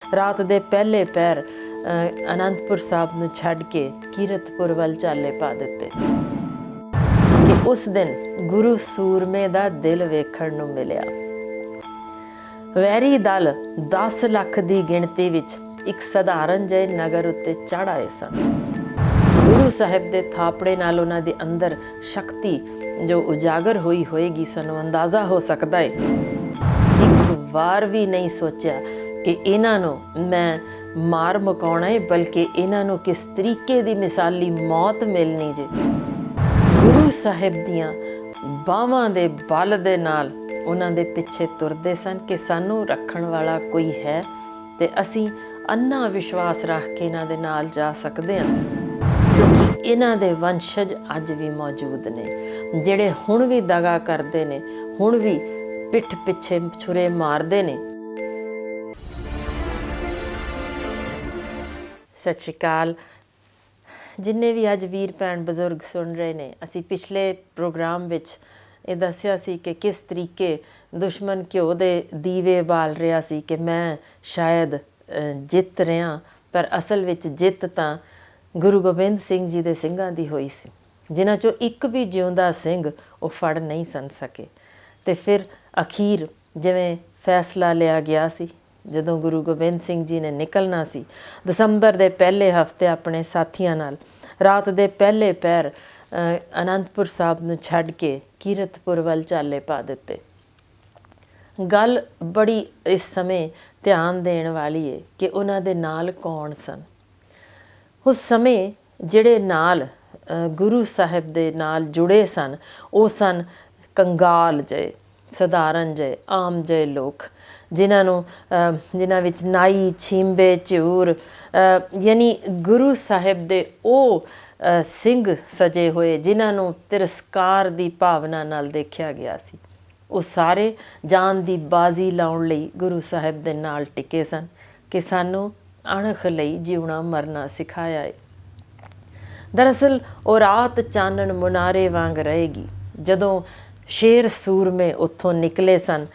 ਰਾਤ ਦੇ ਪਹਿਲੇ ਪਹਿਰ ਅਨੰਦਪੁਰ ਸਾਹਿਬ ਨੂੰ ਛੱਡ ਕੇ ਕੀਰਤਪੁਰ ਵੱਲ ਚਾਲੇ ਪਾ ਦਿੱਤੇ ਕਿ ਉਸ ਦਿਨ ਗੁਰੂ ਸੂਰਮੇ ਦਾ ਦਿਲ ਵੇਖਣ ਨੂੰ ਮਿਲਿਆ। ਵੈਰੀ ਦਲ 10 ਲੱਖ ਦੀ ਗਿਣਤੀ ਵਿੱਚ ਇੱਕ ਸਧਾਰਨ ਜਿਹੇ ਨਗਰ ਉੱਤੇ ਚੜ੍ਹ ਆਏ ਸਨ। ਗੁਰੂ ਸਾਹਿਬ ਦੇ ਥਾਪੜੇ ਨਾਲ ਉਹਨਾਂ ਦੇ ਅੰਦਰ ਸ਼ਕਤੀ ਜੋ ਉਜਾਗਰ ਹੋਈ ਹੋਏਗੀ, ਸਾਨੂੰ ਅੰਦਾਜ਼ਾ ਹੋ ਸਕਦਾ ਹੈ। ਇੱਕ ਵਾਰ ਵੀ ਨਹੀਂ ਸੋਚਿਆ ਕਿ ਇਹਨਾਂ ਨੂੰ ਮੈਂ ਮਾਰ ਮੁਕਾਉਣਾ ਹੈ, ਬਲਕਿ ਇਹਨਾਂ ਨੂੰ ਕਿਸ ਤਰੀਕੇ ਦੀ ਮਿਸਾਲੀ ਮੌਤ ਮਿਲਣੀ ਜੇ। ਗੁਰੂ ਸਾਹਿਬ ਦੀਆਂ ਬਾਹਾਂ ਦੇ ਬਲ ਦੇ ਨਾਲ ਉਹਨਾਂ ਦੇ ਪਿੱਛੇ ਤੁਰਦੇ ਸਨ ਕਿ ਸਾਨੂੰ ਰੱਖਣ ਵਾਲਾ ਕੋਈ ਹੈ ਤੇ ਅਸੀਂ ਅੰਨਾ ਵਿਸ਼ਵਾਸ ਰੱਖ ਕੇ ਇਹਨਾਂ ਦੇ ਨਾਲ ਜਾ ਸਕਦੇ ਹਾਂ, ਕਿਉਂਕਿ ਇਹਨਾਂ ਦੇ ਵੰਸ਼ਜ ਅੱਜ ਵੀ ਮੌਜੂਦ ਨੇ, ਜਿਹੜੇ ਹੁਣ ਵੀ ਦਗਾ ਕਰਦੇ ਨੇ, ਹੁਣ ਵੀ ਪਿੱਠ ਪਿੱਛੇ ਛੁਰੇ ਮਾਰਦੇ ਨੇ। ਸਤਿ ਸ਼੍ਰੀ ਅਕਾਲ। ਜਿੰਨੇ ਵੀ ਅੱਜ ਵੀਰ ਭੈਣ ਬਜ਼ੁਰਗ ਸੁਣ ਰਹੇ ਨੇ, ਅਸੀਂ ਪਿਛਲੇ ਪ੍ਰੋਗਰਾਮ ਵਿੱਚ ਇਹ ਦੱਸਿਆ ਸੀ ਕਿ ਕਿਸ ਤਰੀਕੇ ਦੁਸ਼ਮਣ ਘਿਓ ਦੇ ਦੀਵੇ ਬਾਲ ਰਿਹਾ ਸੀ ਕਿ ਮੈਂ ਸ਼ਾਇਦ ਜਿੱਤ ਰਿਹਾ, ਪਰ ਅਸਲ ਵਿੱਚ ਜਿੱਤ ਤਾਂ ਗੁਰੂ ਗੋਬਿੰਦ ਸਿੰਘ ਜੀ ਦੇ ਸਿੰਘਾਂ ਦੀ ਹੋਈ ਸੀ, ਜਿਨ੍ਹਾਂ 'ਚੋਂ ਇੱਕ ਵੀ ਜਿਉਂਦਾ ਸਿੰਘ ਉਹ ਫੜ ਨਹੀਂ ਸਨ ਸਕੇ। ਅਤੇ ਫਿਰ ਅਖੀਰ ਜਿਵੇਂ ਫੈਸਲਾ ਲਿਆ ਗਿਆ ਸੀ, ਜਦੋਂ ਗੁਰੂ ਗੋਬਿੰਦ ਸਿੰਘ ਜੀ ਨੇ ਨਿਕਲਣਾ ਸੀ ਦਸੰਬਰ ਦੇ ਪਹਿਲੇ ਹਫ਼ਤੇ ਆਪਣੇ ਸਾਥੀਆਂ ਨਾਲ, ਰਾਤ ਦੇ ਪਹਿਲੇ ਪਹਿਰ ਅਨੰਦਪੁਰ ਸਾਹਿਬ ਨੂੰ ਛੱਡ ਕੇ ਕੀਰਤਪੁਰ ਵੱਲ ਚਾਲੇ ਪਾ ਦਿੱਤੇ। ਗੱਲ ਬੜੀ ਇਸ ਸਮੇਂ ਧਿਆਨ ਦੇਣ ਵਾਲੀ ਹੈ ਕਿ ਉਹਨਾਂ ਦੇ ਨਾਲ ਕੌਣ ਸਨ। ਉਸ ਸਮੇਂ ਜਿਹੜੇ ਨਾਲ ਗੁਰੂ ਸਾਹਿਬ ਦੇ ਨਾਲ ਜੁੜੇ ਸਨ, ਉਹ ਸਨ ਕੰਗਾਲ ਜਿਹੇ, ਸਧਾਰਨ ਜਿਹੇ, ਆਮ ਜਿਹੇ ਲੋਕ, ਜਿਨ੍ਹਾਂ ਵਿੱਚ ਨਾਈ, ਛੀਂਬੇ, ਝਿਊਰ, ਯਾਨੀ ਗੁਰੂ ਸਾਹਿਬ ਦੇ ਉਹ ਸਿੰਘ ਸਜੇ ਹੋਏ ਜਿਨ੍ਹਾਂ ਨੂੰ ਤਿਰਸਕਾਰ ਦੀ ਭਾਵਨਾ ਨਾਲ ਦੇਖਿਆ ਗਿਆ ਸੀ। ਉਹ ਸਾਰੇ ਜਾਨ ਦੀ ਬਾਜ਼ੀ ਲਾਉਣ ਲਈ ਗੁਰੂ ਸਾਹਿਬ ਦੇ ਨਾਲ ਟਿਕੇ ਸਨ ਕਿ ਸਾਨੂੰ ਅਣਖ ਲਈ ਜਿਉਣਾ ਮਰਨਾ ਸਿਖਾਇਆ ਹੈ। ਦਰਅਸਲ ਉਹ ਰਾਤ ਚਾਨਣ ਮੁਨਾਰੇ ਵਾਂਗ ਰਹੇਗੀ ਜਦੋਂ ਸ਼ੇਰ ਸੂਰਮੇ ਉੱਥੋਂ ਨਿਕਲੇ ਸਨ।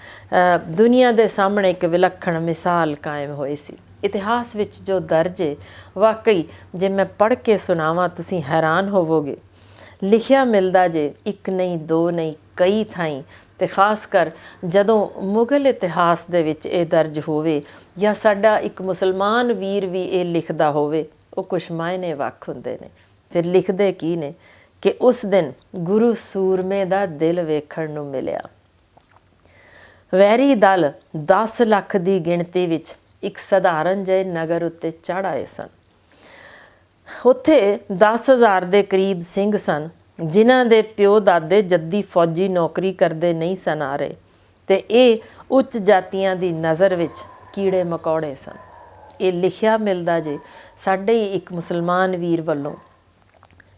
ਦੁਨੀਆ ਦੇ ਸਾਹਮਣੇ ਇੱਕ ਵਿਲੱਖਣ ਮਿਸਾਲ ਕਾਇਮ ਹੋਈ ਸੀ। ਇਤਿਹਾਸ ਵਿੱਚ ਜੋ ਦਰਜ ਹੈ, ਵਾਕਈ ਜੇ ਮੈਂ ਪੜ੍ਹ ਕੇ ਸੁਣਾਵਾਂ ਤੁਸੀਂ ਹੈਰਾਨ ਹੋਵੋਗੇ। ਲਿਖਿਆ ਮਿਲਦਾ ਜੇ ਇੱਕ ਨਹੀਂ, ਦੋ ਨਹੀਂ, ਕਈ ਥਾਈਂ, ਅਤੇ ਖ਼ਾਸ ਕਰ ਜਦੋਂ ਮੁਗਲ ਇਤਿਹਾਸ ਦੇ ਵਿੱਚ ਇਹ ਦਰਜ ਹੋਵੇ ਜਾਂ ਸਾਡਾ ਇੱਕ ਮੁਸਲਮਾਨ ਵੀਰ ਵੀ ਇਹ ਲਿਖਦਾ ਹੋਵੇ, ਉਹ ਕੁਛ ਮਾਇਨੇ ਵੱਖ ਹੁੰਦੇ ਨੇ। ਫਿਰ ਲਿਖਦੇ ਕੀ ਨੇ ਕਿ ਉਸ ਦਿਨ ਗੁਰੂ ਸੂਰਮੇ ਦਾ ਦਿਲ ਵੇਖਣ ਨੂੰ ਮਿਲਿਆ। ਵੈਰੀ ਦਲ 10 ਲੱਖ ਦੀ ਗਿਣਤੀ ਵਿੱਚ ਇੱਕ ਸਧਾਰਨ ਜਿਹੇ ਨਗਰ ਉੱਤੇ ਚੜ੍ਹ ਆਏ ਸਨ। ਉੱਥੇ 10,000 ਦੇ ਕਰੀਬ ਸਿੰਘ ਸਨ, ਜਿਨ੍ਹਾਂ ਦੇ ਪਿਓ ਦਾਦੇ ਜੱਦੀ ਫੌਜੀ ਨੌਕਰੀ ਕਰਦੇ ਨਹੀਂ ਸਨ ਆ ਰਹੇ, ਅਤੇ ਇਹ ਉੱਚ ਜਾਤੀਆਂ ਦੀ ਨਜ਼ਰ ਵਿੱਚ ਕੀੜੇ ਮਕੌੜੇ ਸਨ। ਇਹ ਲਿਖਿਆ ਮਿਲਦਾ ਜੇ ਸਾਡੇ ਹੀ ਇੱਕ ਮੁਸਲਮਾਨ ਵੀਰ ਵੱਲੋਂ,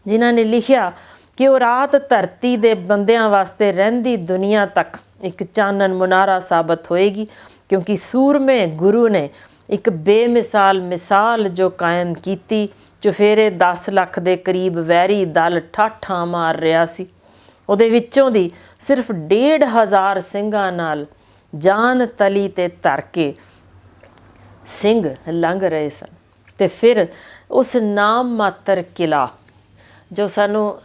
ਜਿਨ੍ਹਾਂ ਨੇ ਲਿਖਿਆ ਕਿ ਉਹ ਰਾਤ ਧਰਤੀ ਦੇ ਬੰਦਿਆਂ ਵਾਸਤੇ ਰਹਿੰਦੀ ਦੁਨੀਆ ਤੱਕ ਇੱਕ ਚਾਨਣ ਮੁਨਾਰਾ ਸਾਬਤ ਹੋਏਗੀ, ਕਿਉਂਕਿ ਸੂਰਮੇ ਗੁਰੂ ਨੇ ਇੱਕ ਬੇਮਿਸਾਲ ਮਿਸਾਲ ਜੋ ਕਾਇਮ ਕੀਤੀ। ਚੁਫੇਰੇ 10 ਲੱਖ ਦੇ ਕਰੀਬ ਵੈਰੀ ਦਲ ਠਾਠਾਂ ਮਾਰ ਰਿਹਾ ਸੀ। ਉਹਦੇ ਵਿੱਚੋਂ ਦੀ ਸਿਰਫ 1,500 ਸਿੰਘਾਂ ਨਾਲ ਜਾਨ ਤਲੀ 'ਤੇ ਧਰ ਕੇ ਸਿੰਘ ਲੰਘ ਰਹੇ ਸਨ। ਅਤੇ ਫਿਰ ਉਸ ਨਾਮ ਮਾਤਰ ਕਿਲਾ, ਜੋ ਸਾਨੂੰ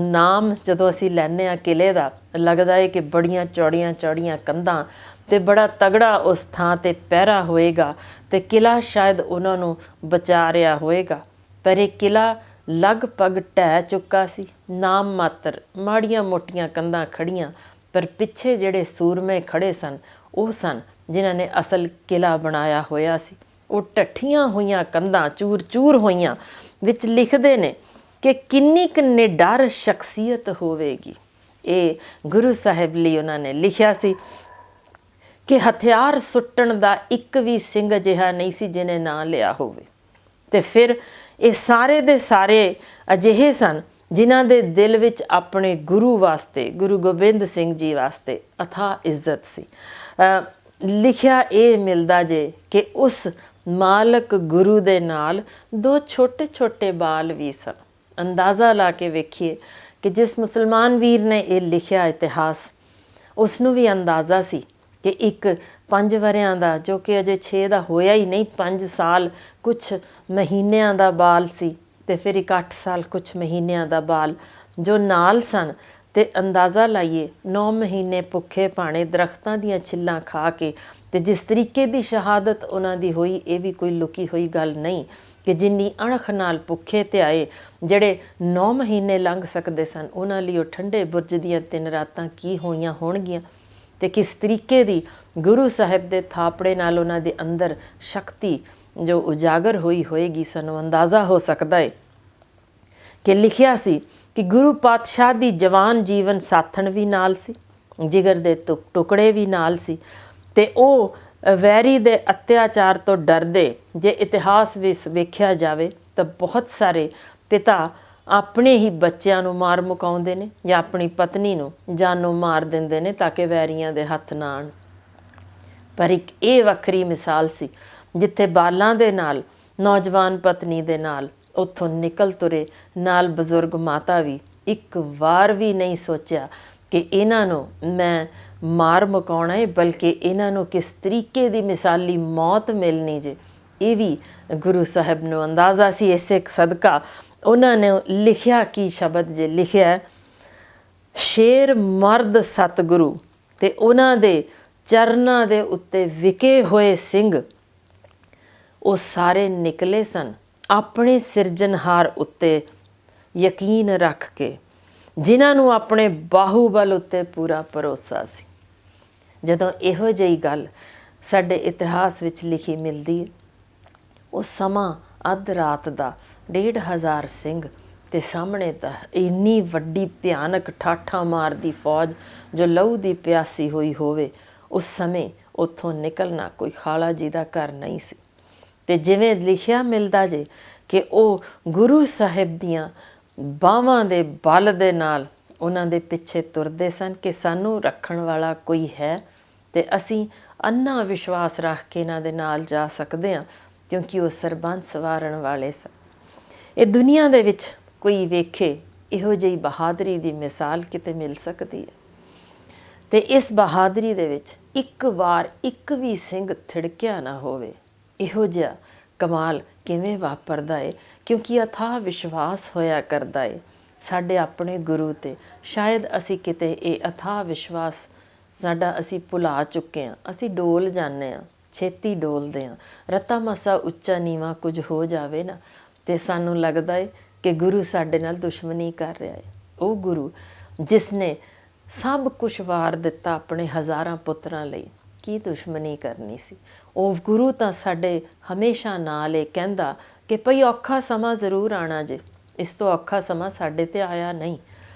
ਨਾਮ ਜਦੋਂ ਅਸੀਂ ਲੈਂਦੇ ਹਾਂ ਕਿਲੇ ਦਾ, ਲੱਗਦਾ ਹੈ ਕਿ ਬੜੀਆਂ ਚੌੜੀਆਂ ਚੌੜੀਆਂ ਕੰਧਾਂ ਅਤੇ ਬੜਾ ਤਗੜਾ ਉਸ ਥਾਂ 'ਤੇ ਪਹਿਰਾ ਹੋਏਗਾ ਅਤੇ ਕਿਲਾ ਸ਼ਾਇਦ ਉਹਨਾਂ ਨੂੰ ਬਚਾ ਰਿਹਾ ਹੋਏਗਾ, ਪਰ ਇਹ ਕਿਲਾ ਲਗਭਗ ਢਹਿ ਚੁੱਕਾ ਸੀ। ਨਾਮ ਮਾਤਰ ਮਾੜੀਆਂ ਮੋਟੀਆਂ ਕੰਧਾਂ ਖੜੀਆਂ, ਪਰ ਪਿੱਛੇ ਜਿਹੜੇ ਸੂਰਮੇ ਖੜੇ ਸਨ ਉਹ ਸਨ ਜਿਨ੍ਹਾਂ ਨੇ ਅਸਲ ਕਿਲਾ ਬਣਾਇਆ ਹੋਇਆ ਸੀ। ਉਹ ਢੱਠੀਆਂ ਹੋਈਆਂ ਕੰਧਾਂ, ਚੂਰ ਚੂਰ ਹੋਈਆਂ, ਵਿੱਚ ਲਿਖਦੇ ਨੇ ਕਿ ਕਿੰਨੀ ਕੁ ਨਿਡਰ ਸ਼ਖਸੀਅਤ ਹੋਵੇਗੀ। ਇਹ ਗੁਰੂ ਸਾਹਿਬ ਲਈ ਉਹਨਾਂ ਨੇ ਲਿਖਿਆ ਸੀ ਕਿ ਹਥਿਆਰ ਸੁੱਟਣ ਦਾ ਇੱਕ ਵੀ ਸਿੰਘ ਅਜਿਹਾ ਨਹੀਂ ਸੀ ਜਿਹਨੇ ਨਾਂ ਲਿਆ ਹੋਵੇ। ਅਤੇ ਫਿਰ ਇਹ ਸਾਰੇ ਦੇ ਸਾਰੇ ਅਜਿਹੇ ਸਨ ਜਿਨ੍ਹਾਂ ਦੇ ਦਿਲ ਵਿੱਚ ਆਪਣੇ ਗੁਰੂ ਵਾਸਤੇ, ਗੁਰੂ ਗੋਬਿੰਦ ਸਿੰਘ ਜੀ ਵਾਸਤੇ ਅਥਾਹ ਇੱਜ਼ਤ ਸੀ। ਲਿਖਿਆ ਇਹ ਮਿਲਦਾ ਜੇ ਕਿ ਉਸ ਮਾਲਕ ਗੁਰੂ ਦੇ ਨਾਲ 2 ਛੋਟੇ ਛੋਟੇ ਬਾਲ ਵੀ ਸਨ। ਅੰਦਾਜ਼ਾ ਲਾ ਕੇ ਵੇਖੀਏ ਕਿ ਜਿਸ ਮੁਸਲਮਾਨ ਵੀਰ ਨੇ ਇਹ ਲਿਖਿਆ ਇਤਿਹਾਸ, ਉਸ ਨੂੰ ਵੀ ਅੰਦਾਜ਼ਾ ਸੀ ਕਿ ਇੱਕ 5 ਵਰਿਆਂ ਦਾ, ਜੋ ਕਿ ਅਜੇ 6 ਦਾ ਹੋਇਆ ਹੀ ਨਹੀਂ, 5 ਸਾਲ ਕੁਛ ਮਹੀਨਿਆਂ ਦਾ ਬਾਲ ਸੀ, ਤੇ ਫਿਰ ਇੱਕ 8 ਸਾਲ ਕੁਛ ਮਹੀਨਿਆਂ ਦਾ ਬਾਲ ਜੋ ਨਾਲ ਸਨ। ਤੇ ਅੰਦਾਜ਼ਾ ਲਾਈਏ 9 ਮਹੀਨੇ ਭੁੱਖੇ ਭਾਣੇ ਦਰਖਤਾਂ ਦੀਆਂ ਛਿੱਲਾਂ ਖਾ ਕੇ, ਤੇ ਜਿਸ ਤਰੀਕੇ ਦੀ ਸ਼ਹਾਦਤ ਉਹਨਾਂ ਦੀ ਹੋਈ, ਇਹ ਵੀ ਕੋਈ ਲੁਕੀ ਹੋਈ ਗੱਲ ਨਹੀਂ ਕਿ ਜਿੰਨੀ ਅਣਖ ਨਾਲ ਭੁੱਖੇ ਤੇ ਆਏ, ਜਿਹੜੇ 9 ਮਹੀਨੇ ਲੰਘ ਸਕਦੇ ਸਨ, ਉਹਨਾਂ ਲਈ ਉਹ ਠੰਡੇ ਬੁਰਜ ਦੀਆਂ 3 ਰਾਤਾਂ ਕੀ ਹੋਈਆਂ ਹੋਣਗੀਆਂ, ਤੇ ਕਿਸ ਤਰੀਕੇ ਦੀ ਗੁਰੂ ਸਾਹਿਬ ਦੇ ਥਾਪੜੇ ਨਾਲ ਉਹਨਾਂ ਦੇ ਅੰਦਰ ਸ਼ਕਤੀ ਜੋ ਉਜਾਗਰ ਹੋਈ ਹੋਏਗੀ। ਸਾਨੂੰ ਅੰਦਾਜ਼ਾ ਹੋ ਸਕਦਾ ਹੈ ਕਿ ਲਿਖਿਆ ਸੀ ਕਿ ਗੁਰੂ ਪਾਤਸ਼ਾਹ ਦੀ ਜਵਾਨ ਜੀਵਨ ਸਾਥਣ ਵੀ ਨਾਲ ਸੀ, ਜਿਗਰ ਦੇ ਟੁਕੜੇ ਵੀ ਨਾਲ ਸੀ, ਤੇ ਉਹ ਵੈਰੀ ਦੇ ਅਤਿਆਚਾਰ ਤੋਂ ਡਰਦੇ। ਜੇ ਇਤਿਹਾਸ ਵਿੱਚ ਵੇਖਿਆ ਜਾਵੇ ਤਾਂ ਬਹੁਤ ਸਾਰੇ ਪਿਤਾ ਆਪਣੇ ਹੀ ਬੱਚਿਆਂ ਨੂੰ ਮਾਰ ਮੁਕਾਉਂਦੇ ਨੇ ਜਾਂ ਆਪਣੀ ਪਤਨੀ ਨੂੰ ਜਾਨੋਂ ਮਾਰ ਦਿੰਦੇ ਨੇ ਤਾਂ ਕਿ ਵੈਰੀਆਂ ਦੇ ਹੱਥ ਨਾ ਆਉਣ। ਪਰ ਇੱਕ ਇਹ ਵੱਖਰੀ ਮਿਸਾਲ ਸੀ ਜਿੱਥੇ ਬਾਲਾਂ ਦੇ ਨਾਲ, ਨੌਜਵਾਨ ਪਤਨੀ ਦੇ ਨਾਲ ਉੱਥੋਂ ਨਿਕਲ ਤੁਰੇ, ਨਾਲ ਬਜ਼ੁਰਗ ਮਾਤਾ ਵੀ। ਇੱਕ ਵਾਰ ਵੀ ਨਹੀਂ ਸੋਚਿਆ ਕਿ ਇਹਨਾਂ ਨੂੰ ਮੈਂ ਮਾਰ ਮੁਕਾਉਣਾ ਹੈ, ਬਲਕਿ ਇਹਨਾਂ ਨੂੰ ਕਿਸ ਤਰੀਕੇ ਦੀ ਮਿਸਾਲੀ ਮੌਤ ਮਿਲਣੀ ਜੇ, ਇਹ ਵੀ ਗੁਰੂ ਸਾਹਿਬ ਨੂੰ ਅੰਦਾਜ਼ਾ ਸੀ। ਇਸੇ ਸਦਕਾ ਉਹਨਾਂ ਨੇ ਲਿਖਿਆ ਕੀ ਸ਼ਬਦ ਜੇ ਲਿਖਿਆ, ਸ਼ੇਰ ਮਰਦ ਸਤਿਗੁਰੂ ਤੇ ਉਹਨਾਂ ਦੇ ਚਰਨਾਂ ਦੇ ਉੱਤੇ ਵਿਕੇ ਹੋਏ ਸਿੰਘ, ਉਹ ਸਾਰੇ ਨਿਕਲੇ ਸਨ ਆਪਣੇ ਸਿਰਜਣਹਾਰ ਉੱਤੇ ਯਕੀਨ ਰੱਖ ਕੇ, ਜਿਨ੍ਹਾਂ ਨੂੰ ਆਪਣੇ ਬਾਹੂਬਲ ਉੱਤੇ ਪੂਰਾ ਭਰੋਸਾ ਸੀ। ਜਦੋਂ ਇਹੋ ਜਿਹੀ ਗੱਲ ਸਾਡੇ ਇਤਿਹਾਸ ਵਿੱਚ ਲਿਖੀ ਮਿਲਦੀ ਹੈ, ਉਹ ਸਮਾਂ ਅੱਧ ਰਾਤ ਦਾ 1,500 ਸਿੰਘ ਤੇ ਸਾਹਮਣੇ ਤਾਂ ਇੰਨੀ ਵੱਡੀ ਭਿਆਨਕ ਠਾਠਾਂ ਮਾਰਦੀ ਫੌਜ ਜੋ ਲਹੂ ਦੀ ਪਿਆਸੀ ਹੋਈ ਹੋਵੇ, ਉਸ ਸਮੇਂ ਉੱਥੋਂ ਨਿਕਲਣਾ ਕੋਈ ਖਾਲਾ ਜੀ ਦਾ ਘਰ ਨਹੀਂ ਸੀ। ਤੇ ਜਿਵੇਂ ਲਿਖਿਆ ਮਿਲਦਾ ਜੇ ਕਿ ਉਹ ਗੁਰੂ ਸਾਹਿਬ ਦੀਆਂ ਬਾਹਾਂ ਦੇ ਬਲ ਦੇ ਨਾਲ ਉਹਨਾਂ ਦੇ ਪਿੱਛੇ ਤੁਰਦੇ ਸਨ ਕਿ ਸਾਨੂੰ ਰੱਖਣ ਵਾਲਾ ਕੋਈ ਹੈ, ਤੇ ਅਸੀਂ ਅੰਨਾ ਵਿਸ਼ਵਾਸ ਰੱਖ ਕੇ ਇਹਨਾਂ ਦੇ ਨਾਲ ਜਾ ਸਕਦੇ ਹਾਂ, ਕਿਉਂਕਿ ਉਹ ਸਰਬੰਸ ਵਾਰਨ ਵਾਲੇ ਸਨ। ਇਹ ਦੁਨੀਆ ਦੇ ਵਿੱਚ ਕੋਈ ਵੇਖੇ ਇਹੋ ਜਿਹੀ ਬਹਾਦਰੀ ਦੀ ਮਿਸਾਲ ਕਿਤੇ ਮਿਲ ਸਕਦੀ ਹੈ। ਤੇ ਇਸ ਬਹਾਦਰੀ ਦੇ ਵਿੱਚ ਇੱਕ ਵਾਰ ਇੱਕ ਵੀ ਸਿੰਘ ਥਿੜਕਿਆ ਨਾ ਹੋਵੇ, ਇਹੋ ਜਿਹਾ ਕਮਾਲ ਕਿਵੇਂ ਵਾਪਰਦਾ ਏ? ਕਿਉਂਕਿ ਅਥਾਹ ਵਿਸ਼ਵਾਸ ਹੋਇਆ ਕਰਦਾ ਏ ਸਾਡੇ ਆਪਣੇ ਗੁਰੂ 'ਤੇ। ਸ਼ਾਇਦ ਅਸੀਂ ਕਿਤੇ ਇਹ ਅਥਾਹ ਵਿਸ਼ਵਾਸ ਸਾਡਾ ਅਸੀਂ ਭੁਲਾ ਚੁੱਕੇ ਹਾਂ। ਅਸੀਂ ਡੋਲ ਜਾਂਦੇ ਹਾਂ, ਛੇਤੀ ਡੋਲਦੇ ਹਾਂ। ਰੱਤਾ ਮਸਾ ਉੱਚਾ ਨੀਵਾਂ ਕੁਝ ਹੋ ਜਾਵੇ ਨਾ, ਤੇ ਸਾਨੂੰ ਲੱਗਦਾ ਏ ਕਿ ਗੁਰੂ ਸਾਡੇ ਨਾਲ ਦੁਸ਼ਮਣੀ ਕਰ ਰਿਹਾ ਹੈ। ਉਹ ਗੁਰੂ ਜਿਸ ਨੇ ਸਭ ਕੁਛ ਵਾਰ ਦਿੱਤਾ ਆਪਣੇ ਹਜ਼ਾਰਾਂ ਪੁੱਤਰਾਂ ਲਈ, ਕੀ ਦੁਸ਼ਮਣੀ ਕਰਨੀ ਸੀ? ਉਹ ਗੁਰੂ ਤਾਂ ਸਾਡੇ ਹਮੇਸ਼ਾ ਨਾਲ ਇਹ ਕਹਿੰਦਾ ਕਿ ਭਈ ਔਖਾ ਸਮਾਂ ਜ਼ਰੂਰ ਆਉਣਾ ਜੇ, ਇਸ ਤੋਂ ਔਖਾ ਸਮਾਂ ਸਾਡੇ 'ਤੇ ਆਇਆ ਨਹੀਂ।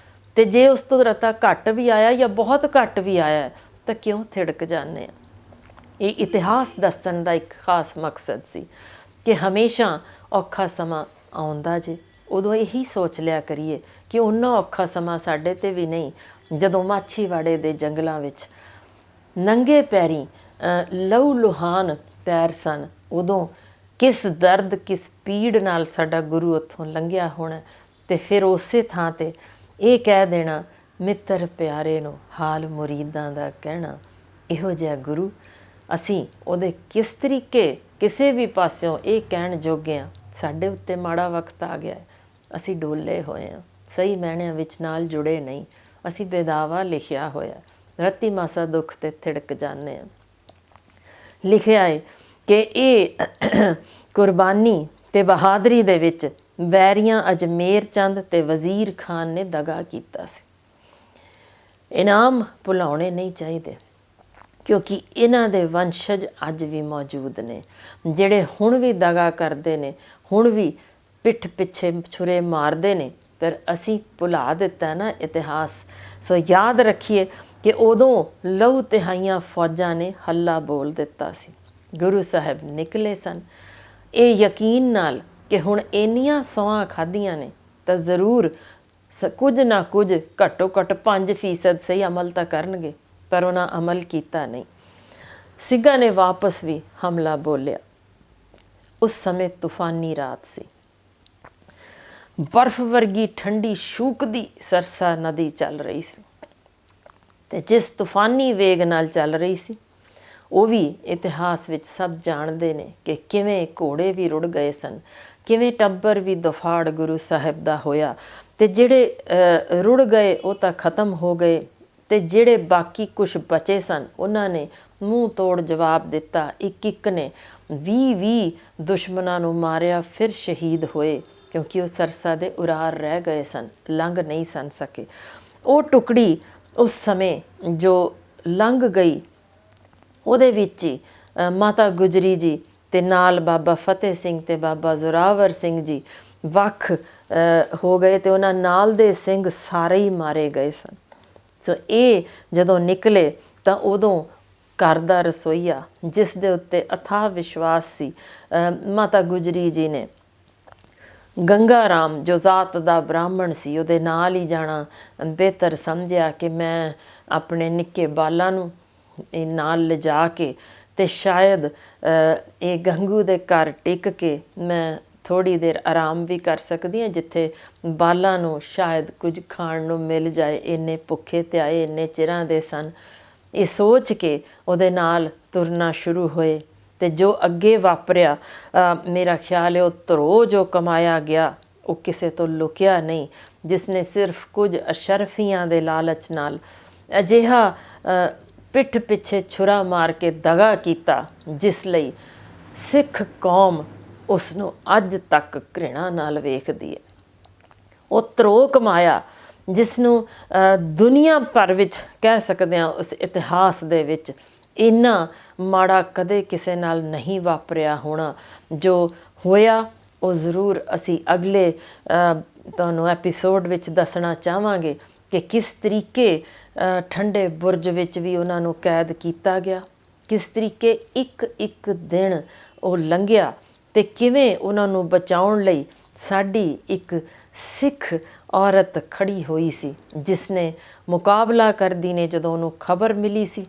ਤੇ ਜੇ ਉਸ ਤੋਂ ਰਤਾ ਘੱਟ ਵੀ ਆਇਆ ਜਾਂ ਬਹੁਤ ਘੱਟ ਵੀ ਆਇਆ ਤਾਂ ਕਿਉਂ ਥਿੜਕ ਜਾਂਦੇ ਆ? ਇਹ ਇਤਿਹਾਸ ਦੱਸਣ ਦਾ ਇੱਕ ਖਾਸ ਮਕਸਦ ਸੀ ਕਿ ਹਮੇਸ਼ਾ ਔਖਾ ਸਮਾਂ ਆਉਂਦਾ ਜੇ, ਉਦੋਂ ਇਹੀ ਸੋਚ ਲਿਆ ਕਰੀਏ ਕਿ ਓਨਾ ਔਖਾ ਸਮਾਂ ਸਾਡੇ 'ਤੇ ਵੀ ਨਹੀਂ। ਜਦੋਂ ਮਾਛੀਵਾੜੇ ਦੇ ਜੰਗਲਾਂ ਵਿੱਚ ਨੰਗੇ ਪੈਰੀਂ ਲਹੂ ਲੁਹਾਨ ਪੈਰ ਸਨ, ਉਦੋਂ ਕਿਸ ਦਰਦ ਕਿਸ ਪੀੜ ਨਾਲ ਸਾਡਾ ਗੁਰੂ ਉੱਥੋਂ ਲੰਘਿਆ ਹੋਣਾ, ਤੇ ਫਿਰ ਉਸੇ ਥਾਂ 'ਤੇ ਇਹ ਕਹਿ ਦੇਣਾ, ਮਿੱਤਰ ਪਿਆਰੇ ਨੂੰ ਹਾਲ ਮੁਰੀਦਾਂ ਦਾ ਕਹਿਣਾ। ਇਹੋ ਜਿਹਾ ਗੁਰੂ ਅਸੀਂ ਉਹਦੇ ਕਿਸ ਤਰੀਕੇ ਕਿਸੇ ਵੀ ਪਾਸਿਓਂ ਇਹ ਕਹਿਣ ਜੋਗੇ ਹਾਂ, ਸਾਡੇ ਉੱਤੇ ਮਾੜਾ ਵਕਤ ਆ ਗਿਆ, ਅਸੀਂ ਡੋਲੇ ਹੋਏ ਹਾਂ, ਸਹੀ ਮਾਇਨਿਆਂ ਵਿੱਚ ਨਾਲ ਜੁੜੇ ਨਹੀਂ, ਅਸੀਂ ਬੇਦਾਵਾ ਲਿਖਿਆ ਹੋਇਆ, ਰੱਤੀ ਮਾਸਾ ਦੁੱਖ 'ਤੇ ਥਿੜਕ ਜਾਂਦੇ ਹਾਂ। ਲਿਖਿਆ ਹੈ ਕਿ ਇਹ ਕੁਰਬਾਨੀ ਤੇ ਬਹਾਦਰੀ ਦੇ ਵਿੱਚ ਵੈਰੀਆਂ ਅਜਮੇਰ ਚੰਦ ਤੇ ਵਜ਼ੀਰ ਖਾਨ ਨੇ ਦਗਾ ਕੀਤਾ ਸੀ। ਇਨਾਮ ਭੁਲਾਉਣੇ ਨਹੀਂ ਚਾਹੀਦੇ, ਕਿਉਂਕਿ ਇਹਨਾਂ ਦੇ ਵੰਸ਼ਜ ਅੱਜ ਵੀ ਮੌਜੂਦ ਨੇ ਜਿਹੜੇ ਹੁਣ ਵੀ ਦਗਾ ਕਰਦੇ ਨੇ, ਹੁਣ ਵੀ ਪਿੱਠ ਪਿੱਛੇ ਛੁਰੇ ਮਾਰਦੇ ਨੇ। ਪਰ ਅਸੀਂ ਭੁਲਾ ਦਿੱਤਾ ਨਾ ਇਤਿਹਾਸ। ਸੋ ਯਾਦ ਰੱਖੀਏ ਕਿ ਉਦੋਂ ਲਹੂ ਤਿਹਾਈਆਂ ਫੌਜਾਂ ਨੇ ਹੱਲਾ ਬੋਲ ਦਿੱਤਾ ਸੀ, ਗੁਰੂ ਸਾਹਿਬ ਨਿਕਲੇ ਸਨ ਇਹ ਯਕੀਨ ਨਾਲ ਕਿ ਹੁਣ ਇੰਨੀਆਂ ਸੌਹਾਂ ਖਾਧੀਆਂ ਨੇ ਤਾਂ ਜ਼ਰੂਰ ਕੁਝ ਨਾ ਕੁਝ ਘੱਟੋ ਘੱਟ 5% ਸਹੀ ਅਮਲ ਤਾਂ ਕਰਨਗੇ, ਪਰ ਉਹਨਾਂ ਅਮਲ ਕੀਤਾ ਨਹੀਂ। ਸਿੰਘਾਂ ਨੇ ਵਾਪਸ ਵੀ ਹਮਲਾ ਬੋਲਿਆ। ਉਸ ਸਮੇਂ ਤੂਫਾਨੀ ਰਾਤ ਸੀ, ਬਰਫ਼ ਵਰਗੀ ਠੰਡੀ ਸ਼ੂਕਦੀ ਸਰਸਾ ਨਦੀ ਚੱਲ ਰਹੀ ਸੀ, ਤੇ ਜਿਸ ਤੂਫਾਨੀ ਵੇਗ ਨਾਲ ਚੱਲ ਰਹੀ ਸੀ ਉਹ ਵੀ ਇਤਿਹਾਸ ਵਿੱਚ ਸਭ ਜਾਣਦੇ ਨੇ ਕਿ ਕਿਵੇਂ ਘੋੜੇ ਵੀ ਰੁੜ ਗਏ ਸਨ, ਕਿਵੇਂ ਟੱਬਰ ਵੀ ਦਫਾੜ ਗੁਰੂ ਸਾਹਿਬ ਦਾ ਹੋਇਆ, ਤੇ ਜਿਹੜੇ ਰੁੜ ਗਏ ਉਹ ਤਾਂ ਖਤਮ ਹੋ ਗਏ, ਤੇ ਜਿਹੜੇ ਬਾਕੀ ਕੁਛ ਬਚੇ ਸਨ ਉਹਨਾਂ ਨੇ ਮੂੰਹ ਤੋੜ ਜਵਾਬ ਦਿੱਤਾ। ਇੱਕ ਇੱਕ ਨੇ 20 ਦੁਸ਼ਮਣਾਂ ਨੂੰ ਮਾਰਿਆ, ਫਿਰ ਸ਼ਹੀਦ ਹੋਏ, ਕਿਉਂਕਿ ਉਹ ਸਰਸਾ ਦੇ ਉਰਾਰ ਰਹਿ ਗਏ ਸਨ, ਲੰਘ ਨਹੀਂ ਸਨ ਸਕੇ। ਉਹ ਟੁਕੜੀ ਉਸ ਸਮੇਂ ਜੋ ਲੰਘ ਗਈ ਉਹਦੇ ਵਿੱਚ ਹੀ ਮਾਤਾ ਗੁਜਰੀ ਜੀ ਤੇ ਨਾਲ ਬਾਬਾ ਫਤਿਹ ਸਿੰਘ ਤੇ ਬਾਬਾ ਜ਼ੋਰਾਵਰ ਸਿੰਘ ਜੀ ਵੱਖ ਹੋ ਗਏ, ਤੇ ਉਹਨਾਂ ਨਾਲ ਦੇ ਸਿੰਘ ਸਾਰੇ ਹੀ ਮਾਰੇ ਗਏ ਸਨ। ਸੋ ਇਹ ਜਦੋਂ ਨਿਕਲੇ ਤਾਂ ਉਦੋਂ ਘਰ ਦਾ ਰਸੋਈਆ, ਜਿਸ ਦੇ ਉੱਤੇ ਅਥਾਹ ਵਿਸ਼ਵਾਸ ਸੀ, ਮਾਤਾ ਗੁਜਰੀ ਜੀ ਨੇ ਗੰਗਾ ਰਾਮ ਜੋ ਜ਼ਾਤ ਦਾ ਬ੍ਰਾਹਮਣ ਸੀ ਉਹਦੇ ਨਾਲ ਹੀ ਜਾਣਾ ਬਿਹਤਰ ਸਮਝਿਆ ਕਿ ਮੈਂ ਆਪਣੇ ਨਿੱਕੇ ਬਾਲਾਂ ਨੂੰ ਇਹ ਨਾਲ ਲਿਜਾ ਕੇ ਤੇ ਸ਼ਾਇਦ ਇਹ ਗੰਗੂ ਦੇ ਘਰ ਟਿਕ ਕੇ ਮੈਂ ਥੋੜ੍ਹੀ ਦੇਰ ਆਰਾਮ ਵੀ ਕਰ ਸਕਦੀ ਹਾਂ, ਜਿੱਥੇ ਬਾਲਾਂ ਨੂੰ ਸ਼ਾਇਦ ਕੁਝ ਖਾਣ ਨੂੰ ਮਿਲ ਜਾਏ। ਇੰਨੇ ਭੁੱਖੇ ਤੇ ਆਏ ਇੰਨੇ ਚਿਰਾਂ ਦੇ ਸਨ। ਇਹ ਸੋਚ ਕੇ ਉਹਦੇ ਨਾਲ ਤੁਰਨਾ ਸ਼ੁਰੂ ਹੋਏ, ਤੇ ਜੋ ਅੱਗੇ ਵਾਪਰਿਆ ਮੇਰਾ ਖਿਆਲ ਹੈ ਉਹ ਧਰੋ ਜੋ ਕਮਾਇਆ ਗਿਆ ਉਹ ਕਿਸੇ ਤੋਂ ਲੁਕਿਆ ਨਹੀਂ, ਜਿਸ ਨੇ ਸਿਰਫ ਕੁਝ ਅਸ਼ਰਫੀਆਂ ਦੇ ਲਾਲਚ ਨਾਲ ਅਜਿਹਾ ਪਿੱਠ ਪਿੱਛੇ ਛੁਰਾ ਮਾਰ ਕੇ ਦਗਾ ਕੀਤਾ, ਜਿਸ ਲਈ ਸਿੱਖ ਕੌਮ ਉਸ ਨੂੰ ਅੱਜ ਤੱਕ ਘ੍ਰਿਣਾ ਨਾਲ ਵੇਖਦੀ ਹੈ। ਉਹ ਧਰੋ ਕਮਾਇਆ ਜਿਸ ਨੂੰ ਦੁਨੀਆ ਭਰ ਵਿੱਚ ਕਹਿ ਸਕਦੇ ਹਾਂ ਉਸ ਇਤਿਹਾਸ ਦੇ ਵਿੱਚ ਇੰਨਾ ਮਾੜਾ ਕਦੇ ਕਿਸੇ ਨਾਲ ਨਹੀਂ ਵਾਪਰਿਆ ਹੋਣਾ। ਜੋ ਹੋਇਆ ਉਹ ਜ਼ਰੂਰ ਅਸੀਂ ਅਗਲੇ ਤੁਹਾਨੂੰ ਐਪੀਸੋਡ ਵਿੱਚ ਦੱਸਣਾ ਚਾਹਾਂਗੇ ਕਿ ਕਿਸ ਤਰੀਕੇ ਠੰਡੇ ਬੁਰਜ ਵਿੱਚ ਵੀ ਉਹਨਾਂ ਨੂੰ ਕੈਦ ਕੀਤਾ ਗਿਆ, ਕਿਸ ਤਰੀਕੇ ਇੱਕ ਇੱਕ ਦਿਨ ਉਹ ਲੰਘਿਆ, ਤੇ ਕਿਵੇਂ ਉਹਨਾਂ ਨੂੰ ਬਚਾਉਣ ਲਈ ਸਾਡੀ ਇੱਕ ਸਿੱਖ ਔਰਤ ਖੜੀ ਹੋਈ ਸੀ, ਜਿਸ ਨੇ ਮੁਕਾਬਲਾ ਕਰਦੀ ਨੇ ਜਦੋਂ ਉਹਨੂੰ ਖਬਰ ਮਿਲੀ ਸੀ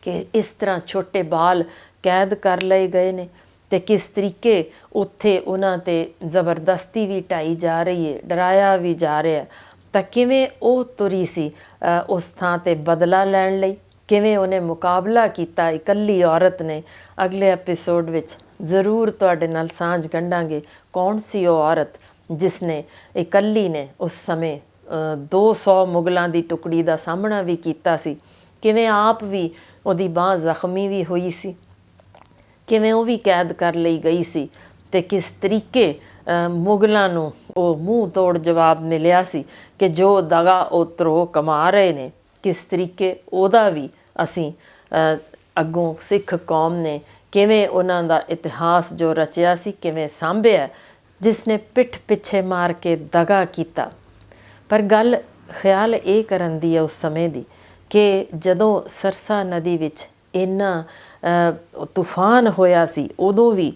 ਕਿ ਇਸ ਤਰ੍ਹਾਂ ਛੋਟੇ ਬਾਲ ਕੈਦ ਕਰ ਲਏ ਗਏ ਨੇ, ਤੇ ਕਿਸ ਤਰੀਕੇ ਉੱਥੇ ਉਹਨਾਂ 'ਤੇ ਜ਼ਬਰਦਸਤੀ ਵੀ ਢਾਈ ਜਾ ਰਹੀ ਹੈ, ਡਰਾਇਆ ਵੀ ਜਾ ਰਿਹਾ, ਤਾਂ ਕਿਵੇਂ ਉਹ ਤੁਰੀ ਸੀ ਉਸ ਥਾਂ 'ਤੇ ਬਦਲਾ ਲੈਣ ਲਈ, ਕਿਵੇਂ ਉਹਨੇ ਮੁਕਾਬਲਾ ਕੀਤਾ ਇਕੱਲੀ ਔਰਤ ਨੇ। ਅਗਲੇ ਐਪੀਸੋਡ ਵਿੱਚ ਜ਼ਰੂਰ ਤੁਹਾਡੇ ਨਾਲ ਸਾਂਝ ਗੰਢਾਂਗੇ ਕੌਣ ਸੀ ਉਹ ਔਰਤ ਜਿਸ ਨੇ ਇਕੱਲੀ ਨੇ ਉਸ ਸਮੇਂ 200 ਮੁਗਲਾਂ ਦੀ ਟੁਕੜੀ ਦਾ ਸਾਹਮਣਾ ਵੀ ਕੀਤਾ ਸੀ, ਕਿਵੇਂ ਆਪ ਵੀ ਉਹਦੀ ਬਾਂਹ ਜ਼ਖਮੀ ਵੀ ਹੋਈ ਸੀ, ਕਿਵੇਂ ਉਹ ਵੀ ਕੈਦ ਕਰ ਲਈ ਗਈ ਸੀ, ਤੇ ਕਿਸ ਤਰੀਕੇ ਮੁਗਲਾਂ ਨੂੰ ਉਹ ਮੂੰਹ ਤੋੜ ਜਵਾਬ ਮਿਲਿਆ ਸੀ ਕਿ ਜੋ ਦਗਾ ਉਹ ਧਰੋ ਕਮਾ ਰਹੇ ਨੇ, ਕਿਸ ਤਰੀਕੇ ਉਹਦਾ ਵੀ ਅਸੀਂ ਅੱਗੋਂ ਸਿੱਖ ਕੌਮ ਨੇ ਕਿਵੇਂ ਉਹਨਾਂ ਦਾ ਇਤਿਹਾਸ ਜੋ ਰਚਿਆ ਸੀ ਕਿਵੇਂ ਸਾਂਭਿਆ, ਜਿਸ ਨੇ ਪਿੱਠ ਪਿੱਛੇ ਮਾਰ ਕੇ ਦਗਾ ਕੀਤਾ। ਪਰ ਗੱਲ ਖਿਆਲ ਇਹ ਕਰਨ ਦੀ ਹੈ ਉਸ ਸਮੇਂ ਦੀ ਕਿ ਜਦੋਂ ਸਰਸਾ ਨਦੀ ਵਿੱਚ ਇੰਨਾ ਤੂਫਾਨ ਹੋਇਆ ਸੀ, ਉਦੋਂ ਵੀ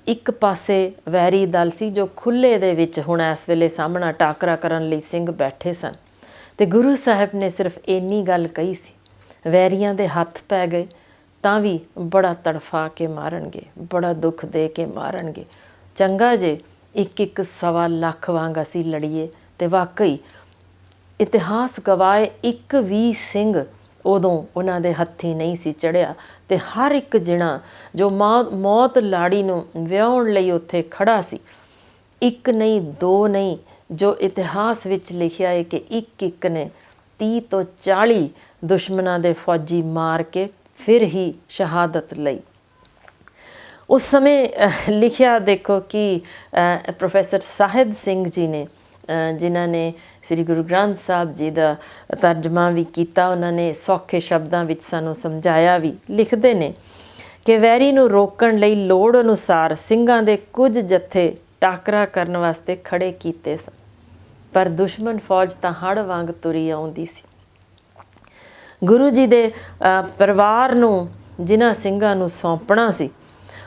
ਇੱਕ ਪਾਸੇ ਵੈਰੀ ਦਲ ਸੀ ਜੋ ਖੁੱਲ੍ਹੇ ਦੇ ਵਿੱਚ ਹੁਣ ਇਸ ਵੇਲੇ ਸਾਹਮਣਾ ਟਾਕਰਾ ਕਰਨ ਲਈ ਸਿੰਘ ਬੈਠੇ ਸਨ, ਤੇ ਗੁਰੂ ਸਾਹਿਬ ਨੇ ਸਿਰਫ ਇੰਨੀ ਗੱਲ ਕਹੀ ਸੀ, ਵੈਰੀਆਂ ਦੇ ਹੱਥ ਪੈ ਗਏ ਤਾਂ ਵੀ ਬੜਾ ਤੜਫਾ ਕੇ ਮਾਰਨਗੇ, ਬੜਾ ਦੁੱਖ ਦੇ ਕੇ ਮਾਰਨਗੇ, ਚੰਗਾ ਜੇ ਇੱਕ ਇੱਕ 1.25 ਲੱਖ ਵਾਂਗ ਅਸੀਂ ਲੜੀਏ। ਤੇ ਵਾਕਈ ਇਤਿਹਾਸ ਗਵਾਏ ਇੱਕ ਵੀ ਸਿੰਘ ਉਦੋਂ ਉਹਨਾਂ ਦੇ ਹੱਥੀਂ ਨਹੀਂ ਸੀ ਚੜ੍ਹਿਆ, ਤੇ ਹਰ ਇੱਕ ਜਿਣਾ ਜੋ ਮੌਤ ਲਾੜੀ ਨੂੰ ਵਿਆਹੁਣ ਲਈ ਉੱਥੇ ਖੜਾ ਸੀ, ਇੱਕ ਨਹੀਂ ਦੋ ਨਹੀਂ, ਜੋ ਇਤਿਹਾਸ ਵਿੱਚ ਲਿਖਿਆ ਹੈ ਕਿ ਇੱਕ ਇੱਕ ਨੇ 30 ਤੋਂ 40 ਦੁਸ਼ਮਣਾਂ ਦੇ ਫੌਜੀ ਮਾਰ ਕੇ ਫਿਰ ਹੀ ਸ਼ਹਾਦਤ ਲਈ। ਉਸ ਸਮੇਂ ਲਿਖਿਆ ਦੇਖੋ ਕਿ ਪ੍ਰੋਫੈਸਰ ਸਾਹਿਬ ਸਿੰਘ ਜੀ ਨੇ, ਜਿਨ੍ਹਾਂ ਨੇ ਸ੍ਰੀ ਗੁਰੂ ਗ੍ਰੰਥ ਸਾਹਿਬ ਜੀ ਦਾ ਤਰਜਮਾ ਵੀ ਕੀਤਾ, ਉਹਨਾਂ ਨੇ ਸੌਖੇ ਸ਼ਬਦਾਂ ਵਿੱਚ ਸਾਨੂੰ ਸਮਝਾਇਆ ਵੀ, ਲਿਖਦੇ ਨੇ ਕਿ ਵੈਰੀ ਨੂੰ ਰੋਕਣ ਲਈ ਲੋੜ ਅਨੁਸਾਰ ਸਿੰਘਾਂ ਦੇ ਕੁਝ ਜੱਥੇ ਟਾਕਰਾ ਕਰਨ ਵਾਸਤੇ ਖੜੇ ਕੀਤੇ ਸਨ, ਪਰ ਦੁਸ਼ਮਣ ਫੌਜ ਤਾਂ ਹੜ੍ਹ ਵਾਂਗ ਤੁਰੀ ਆਉਂਦੀ ਸੀ। ਗੁਰੂ ਜੀ ਦੇ ਪਰਿਵਾਰ ਨੂੰ ਜਿਨ੍ਹਾਂ ਸਿੰਘਾਂ ਨੂੰ ਸੌਂਪਣਾ ਸੀ,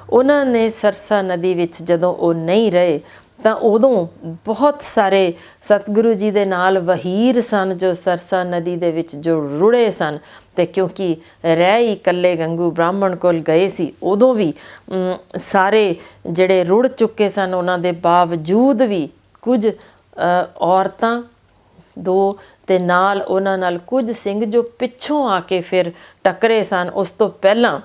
ਉਹਨਾਂ ਨੇ ਸਰਸਾ ਨਦੀ ਵਿੱਚ ਜਦੋਂ ਉਹ ਨਹੀਂ ਰਹੇ ਤਾਂ ਉਦੋਂ ਬਹੁਤ ਸਾਰੇ ਸਤਿਗੁਰੂ ਜੀ ਦੇ ਨਾਲ ਵਹੀਰ ਸਨ ਜੋ ਸਰਸਾ ਨਦੀ ਦੇ ਵਿੱਚ ਜੋ ਰੁੜੇ ਸਨ, ਤੇ ਕਿਉਂਕਿ ਰਹਿ ਹੀ ਇਕੱਲੇ ਗੰਗੂ ਬ੍ਰਾਹਮਣ ਕੋਲ ਗਏ ਸੀ, ਉਦੋਂ ਵੀ ਸਾਰੇ ਜਿਹੜੇ ਰੁੜ ਚੁੱਕੇ ਸਨ, ਉਹਨਾਂ ਦੇ ਬਾਵਜੂਦ ਵੀ ਕੁਝ ਔਰਤਾਂ 2 ਤੇ ਨਾਲ ਉਹਨਾਂ ਨਾਲ ਕੁਝ ਸਿੰਘ ਜੋ ਪਿੱਛੋਂ ਆ ਕੇ ਫਿਰ ਟੱਕਰੇ ਸਨ। ਉਸ ਤੋਂ ਪਹਿਲਾਂ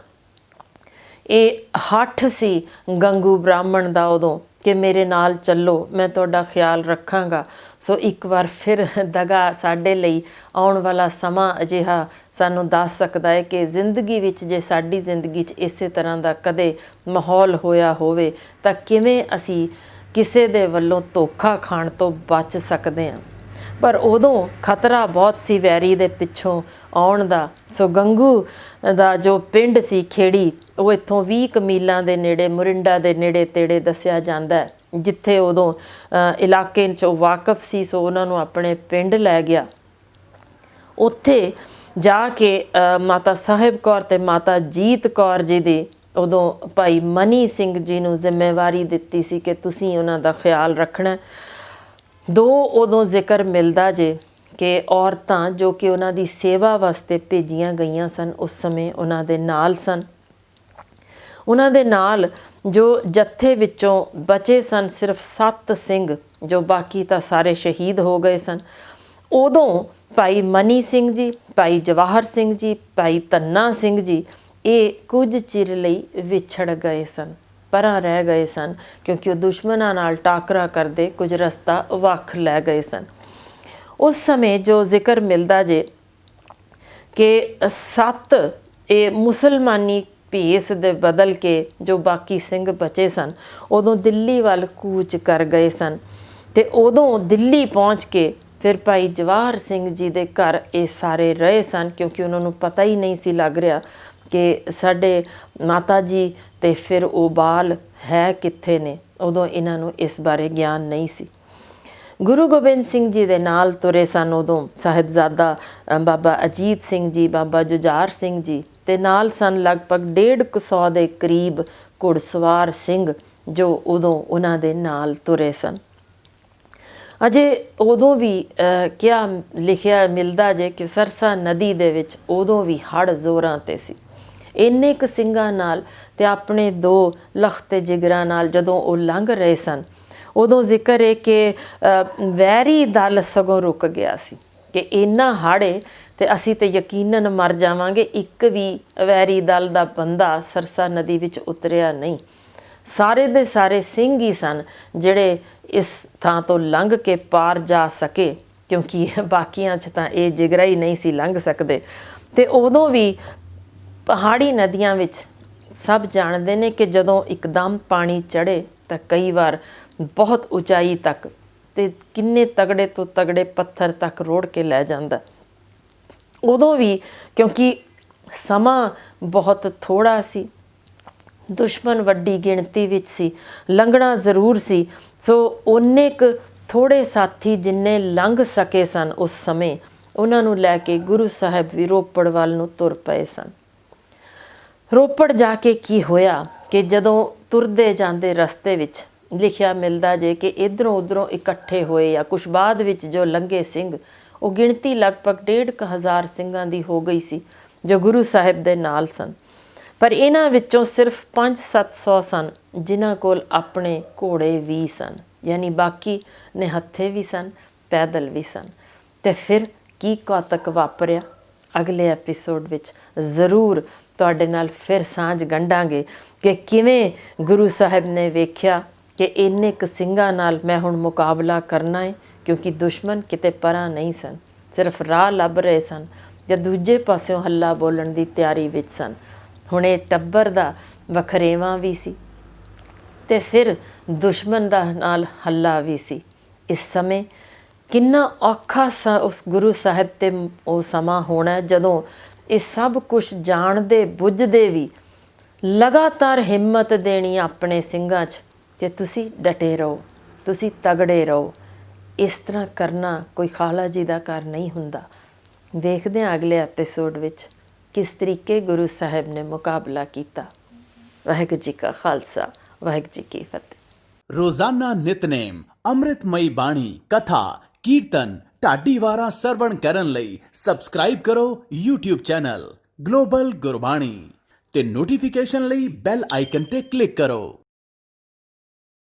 ਇਹ ਹੱਠ ਸੀ ਗੰਗੂ ਬ੍ਰਾਹਮਣ ਦਾ ਉਦੋਂ ਕਿ ਮੇਰੇ ਨਾਲ ਚੱਲੋ, ਮੈਂ ਤੁਹਾਡਾ ਖਿਆਲ ਰੱਖਾਂਗਾ। ਸੋ ਇੱਕ ਵਾਰ ਫਿਰ ਦਗਾ ਸਾਡੇ ਲਈ ਆਉਣ ਵਾਲਾ ਸਮਾਂ ਅਜਿਹਾ ਸਾਨੂੰ ਦੱਸ ਸਕਦਾ ਹੈ ਕਿ ਜ਼ਿੰਦਗੀ ਵਿੱਚ ਜੇ ਸਾਡੀ ਜ਼ਿੰਦਗੀ 'ਚ ਇਸੇ ਤਰ੍ਹਾਂ ਦਾ ਕਦੇ ਮਾਹੌਲ ਹੋਇਆ ਹੋਵੇ ਤਾਂ ਕਿਵੇਂ ਅਸੀਂ ਕਿਸੇ ਦੇ ਵੱਲੋਂ ਧੋਖਾ ਖਾਣ ਤੋਂ ਬਚ ਸਕਦੇ ਹਾਂ। ਪਰ ਉਦੋਂ ਖਤਰਾ ਬਹੁਤ ਸੀ ਵੈਰੀ ਦੇ ਪਿੱਛੋਂ ਆਉਣ ਦਾ। ਸੋ ਗੰਗੂ ਦਾ ਜੋ ਪਿੰਡ ਸੀ ਖੇੜੀ, ਉਹ ਇੱਥੋਂ 20 ਕੁ ਮੀਲਾਂ ਦੇ ਨੇੜੇ ਮੁਰਿੰਡਾ ਦੇ ਨੇੜੇ ਤੇੜੇ ਦੱਸਿਆ ਜਾਂਦਾ ਹੈ, ਜਿੱਥੇ ਉਦੋਂ ਇਲਾਕੇ 'ਚੋਂ ਵਾਕਫ ਸੀ। ਸੋ ਉਹਨਾਂ ਨੂੰ ਆਪਣੇ ਪਿੰਡ ਲੈ ਗਿਆ। ਉੱਥੇ ਜਾ ਕੇ ਮਾਤਾ ਸਾਹਿਬ ਕੌਰ ਅਤੇ ਮਾਤਾ ਜੀਤ ਕੌਰ ਜੀ ਦੀ ਉਦੋਂ ਭਾਈ ਮਨੀ ਸਿੰਘ ਜੀ ਨੂੰ ਜ਼ਿੰਮੇਵਾਰੀ ਦਿੱਤੀ ਸੀ ਕਿ ਤੁਸੀਂ ਉਹਨਾਂ ਦਾ ਖਿਆਲ ਰੱਖਣਾ। ਦੋ ਉਦੋਂ ਜ਼ਿਕਰ ਮਿਲਦਾ ਜੇ ਕਿ ਔਰਤਾਂ ਜੋ ਕਿ ਉਹਨਾਂ ਦੀ ਸੇਵਾ ਵਾਸਤੇ ਭੇਜੀਆਂ ਗਈਆਂ ਸਨ, ਉਸ ਸਮੇਂ ਉਹਨਾਂ ਦੇ ਨਾਲ ਸਨ। ਉਹਨਾਂ ਦੇ ਨਾਲ ਜੋ ਜੱਥੇ ਵਿੱਚੋਂ ਬਚੇ ਸਨ ਸਿਰਫ 7 ਸਿੰਘ, ਜੋ ਬਾਕੀ ਤਾਂ ਸਾਰੇ ਸ਼ਹੀਦ ਹੋ ਗਏ ਸਨ। ਉਦੋਂ ਭਾਈ ਮਨੀ ਸਿੰਘ ਜੀ, ਭਾਈ ਜਵਾਹਰ ਸਿੰਘ ਜੀ, ਭਾਈ ਧੰਨਾ ਸਿੰਘ ਜੀ ਇਹ ਕੁਝ ਚਿਰ ਲਈ ਵਿਛੜ ਗਏ ਸਨ, ਪਰਾਂ ਰਹਿ ਗਏ ਸਨ, ਕਿਉਂਕਿ ਉਹ ਦੁਸ਼ਮਣਾਂ ਨਾਲ ਟਾਕਰਾ ਕਰਦੇ ਕੁਝ ਰਸਤਾ ਵੱਖ ਲੈ ਗਏ ਸਨ। ਉਸ ਸਮੇਂ ਜੋ ਜ਼ਿਕਰ ਮਿਲਦਾ ਜੇ ਕਿ 7 ਇਹ ਮੁਸਲਮਾਨੀ ਭੇਸ ਦੇ ਬਦਲ ਕੇ ਜੋ ਬਾਕੀ ਸਿੰਘ ਬਚੇ ਸਨ ਉਦੋਂ ਦਿੱਲੀ ਵੱਲ ਕੂਚ ਕਰ ਗਏ ਸਨ। ਤੇ ਉਦੋਂ ਦਿੱਲੀ ਪਹੁੰਚ ਕੇ ਫਿਰ ਭਾਈ ਜਵਾਹਰ ਸਿੰਘ ਜੀ ਦੇ ਘਰ ਇਹ ਸਾਰੇ ਰਹੇ ਸਨ, ਕਿਉਂਕਿ ਉਹਨਾਂ ਨੂੰ ਪਤਾ ਹੀ ਨਹੀਂ ਸੀ ਲੱਗ ਰਿਹਾ ਕਿ ਸਾਡੇ ਮਾਤਾ ਜੀ ਤੇ ਫਿਰ ਉਹ ਬਾਲ ਹੈ ਕਿੱਥੇ ਨੇ। ਉਦੋਂ ਇਹਨਾਂ ਨੂੰ ਇਸ ਬਾਰੇ ਗਿਆਨ ਨਹੀਂ ਸੀ। ਗੁਰੂ ਗੋਬਿੰਦ ਸਿੰਘ ਜੀ ਦੇ ਨਾਲ ਤੁਰੇ ਸਨ ਉਦੋਂ ਸਾਹਿਬਜ਼ਾਦਾ ਬਾਬਾ ਅਜੀਤ ਸਿੰਘ ਜੀ, ਬਾਬਾ ਜੁਝਾਰ ਸਿੰਘ ਜੀ, ਤੇ ਨਾਲ ਸਨ ਲਗਭਗ 150 ਦੇ ਕਰੀਬ ਘੁੜਸਵਾਰ ਸਿੰਘ ਜੋ ਉਦੋਂ ਉਹਨਾਂ ਦੇ ਨਾਲ ਤੁਰੇ ਸਨ। ਅਜੇ ਉਦੋਂ ਵੀ ਕਿਆ ਲਿਖਿਆ ਮਿਲਦਾ ਜੇ ਕਿ ਸਰਸਾ ਨਦੀ ਦੇ ਵਿੱਚ ਉਦੋਂ ਵੀ ਹੜ੍ਹ ਜ਼ੋਰਾਂ 'ਤੇ ਸੀ। ਇੰਨੇ ਕੁ ਸਿੰਘਾਂ ਨਾਲ ਤੇ ਆਪਣੇ 2 ਲਖਤੇ ਜਿਗਰਾਂ ਨਾਲ ਜਦੋਂ ਉਹ ਲੰਘ ਰਹੇ ਸਨ, ਉਦੋਂ ਜ਼ਿਕਰ ਹੈ ਕਿ ਵੈਰੀ ਦਲ ਸਗੋਂ ਰੁਕ ਗਿਆ ਸੀ ਕਿ ਇੰਨਾ ਹੜ੍ਹ ਤੇ ਅਸੀਂ ਤੇ ਯਕੀਨਨ ਮਰ ਜਾਵਾਂਗੇ। ਇੱਕ ਵੀ ਵੈਰੀ ਦਲ ਦਾ ਬੰਦਾ ਸਰਸਾ ਨਦੀ ਵਿੱਚ ਉਤਰਿਆ ਨਹੀਂ। ਸਾਰੇ ਦੇ ਸਾਰੇ ਸਿੰਘ ਹੀ ਸਨ ਜਿਹੜੇ ਇਸ ਥਾਂ ਤੋਂ ਲੰਘ ਕੇ ਪਾਰ ਜਾ ਸਕੇ, ਕਿਉਂਕਿ ਬਾਕੀਆਂ 'ਚ ਤਾਂ ਇਹ ਜਿਗਰਾ ਹੀ ਨਹੀਂ ਸੀ ਲੰਘ ਸਕਦੇ। ਤੇ ਉਦੋਂ ਵੀ ਪਹਾੜੀ ਨਦੀਆਂ ਵਿੱਚ ਸਭ ਜਾਣਦੇ ਨੇ ਕਿ ਜਦੋਂ ਇੱਕਦਮ ਪਾਣੀ ਚੜ੍ਹੇ ਤਾਂ ਕਈ ਵਾਰ ਬਹੁਤ ਉਚਾਈ ਤੱਕ ਤੇ ਕਿੰਨੇ ਤਗੜੇ ਤੋਂ ਤਗੜੇ ਪੱਥਰ ਤੱਕ ਰੋੜ ਕੇ ਲੈ ਜਾਂਦਾ। ਉਦੋਂ ਵੀ ਕਿਉਂਕਿ ਸਮਾਂ ਬਹੁਤ ਥੋੜ੍ਹਾ ਸੀ, ਦੁਸ਼ਮਣ ਵੱਡੀ ਗਿਣਤੀ ਵਿੱਚ ਸੀ, ਲੰਘਣਾ ਜ਼ਰੂਰ ਸੀ। ਸੋ ਓਨੇ ਕੁ ਥੋੜ੍ਹੇ ਸਾਥੀ ਜਿੰਨੇ ਲੰਘ ਸਕੇ ਸਨ ਉਸ ਸਮੇਂ, ਉਹਨਾਂ ਨੂੰ ਲੈ ਕੇ ਗੁਰੂ ਸਾਹਿਬ ਵੀ ਰੋਪੜ ਵੱਲ ਨੂੰ ਤੁਰ ਪਏ ਸਨ। ਰੋਪੜ ਜਾ ਕੇ ਕੀ ਹੋਇਆ ਕਿ ਜਦੋਂ ਤੁਰਦੇ ਜਾਂਦੇ ਰਸਤੇ ਵਿੱਚ ਲਿਖਿਆ ਮਿਲਦਾ ਜੇ ਕਿ ਇੱਧਰੋਂ ਉੱਧਰੋਂ ਇਕੱਠੇ ਹੋਏ ਜਾਂ ਕੁਛ ਬਾਅਦ ਵਿੱਚ ਜੋ ਲੰਘੇ ਸਿੰਘ, ਉਹ ਗਿਣਤੀ ਲਗਭਗ 1,500 ਸਿੰਘਾਂ ਦੀ ਹੋ ਗਈ ਸੀ ਜੋ ਗੁਰੂ ਸਾਹਿਬ ਦੇ ਨਾਲ ਸਨ। ਪਰ ਇਹਨਾਂ ਵਿੱਚੋਂ ਸਿਰਫ 500-700 ਸਨ ਜਿਨ੍ਹਾਂ ਕੋਲ ਆਪਣੇ ਘੋੜੇ ਵੀ ਸਨ, ਯਾਨੀ ਬਾਕੀ ਨਿਹੱਥੇ ਵੀ ਸਨ, ਪੈਦਲ ਵੀ ਸਨ। ਤੇ ਫਿਰ ਕੀ ਕੌਤਕ ਵਾਪਰਿਆ ਅਗਲੇ ਐਪੀਸੋਡ ਵਿੱਚ ਜ਼ਰੂਰ ਤੁਹਾਡੇ ਨਾਲ ਫਿਰ ਸਾਂਝ ਗੰਢਾਂਗੇ ਕਿ ਕਿਵੇਂ ਗੁਰੂ ਸਾਹਿਬ ਨੇ ਵੇਖਿਆ ਕਿ ਇੰਨੇ ਕੁ ਸਿੰਘਾਂ ਨਾਲ ਮੈਂ ਹੁਣ ਮੁਕਾਬਲਾ ਕਰਨਾ ਹੈ, ਕਿਉਂਕਿ ਦੁਸ਼ਮਣ ਕਿਤੇ ਪਰਾਂ ਨਹੀਂ ਸਨ, ਸਿਰਫ ਰਾਹ ਲੱਭ ਰਹੇ ਸਨ ਜਾਂ ਦੂਜੇ ਪਾਸਿਓਂ ਹੱਲਾ ਬੋਲਣ ਦੀ ਤਿਆਰੀ ਵਿੱਚ ਸਨ। ਹੁਣ ਇਹ ਟੱਬਰ ਦਾ ਵਖਰੇਵਾਂ ਵੀ ਸੀ ਤੇ ਫਿਰ ਦੁਸ਼ਮਣ ਦਾ ਨਾਲ ਹੱਲਾ ਵੀ ਸੀ। ਇਸ ਸਮੇਂ ਕਿੰਨਾ ਔਖਾ ਉਸ ਗੁਰੂ ਸਾਹਿਬ 'ਤੇ ਉਹ ਸਮਾਂ ਹੋਣਾ ਜਦੋਂ ਇਹ ਸਭ ਕੁਛ ਜਾਣਦੇ ਬੁੱਝਦੇ ਵੀ ਲਗਾਤਾਰ ਹਿੰਮਤ ਦੇਣੀ ਆਪਣੇ ਸਿੰਘਾਂ 'ਚ ਕਿ ਤੁਸੀਂ ਡਟੇ ਰਹੋ, ਤੁਸੀਂ ਤਗੜੇ ਰਹੋ। ਇਸ ਤਰ੍ਹਾਂ ਕਰਨਾ ਕੋਈ ਖਾਲਾ ਜੀ ਦਾ ਘਰ ਨਹੀਂ ਹੁੰਦਾ। ਵੇਖਦੇ ਹਾਂ ਅਗਲੇ ਐਪੀਸੋਡ ਵਿੱਚ ਕਿਸ ਤਰੀਕੇ ਗੁਰੂ ਸਾਹਿਬ ਨੇ ਮੁਕਾਬਲਾ ਕੀਤਾ। ਵਾਹਿਗੁਰੂ ਜੀ ਕਾ ਖਾਲਸਾ, ਵਾਹਿਗੁਰੂ ਜੀ ਕੀ ਫਤਿਹ। ਰੋਜ਼ਾਨਾ ਨਿਤਨੇਮ ਅੰਮ੍ਰਿਤਮਈ ਬਾਣੀ ਕਥਾ ਕੀਰਤਨ ਢਾਡੀ ਵਾਰਾਂ ਸਰਵਣ ਕਰਨ ਲਈ ਸਬਸਕ੍ਰਾਈਬ ਕਰੋ YouTube ਚੈਨਲ ਗਲੋਬਲ ਗੁਰਬਾਣੀ ਤੇ ਨੋਟੀਫਿਕੇਸ਼ਨ ਲਈ ਬੈਲ ਆਈਕਨ ਤੇ ਕਲਿੱਕ ਕਰੋ।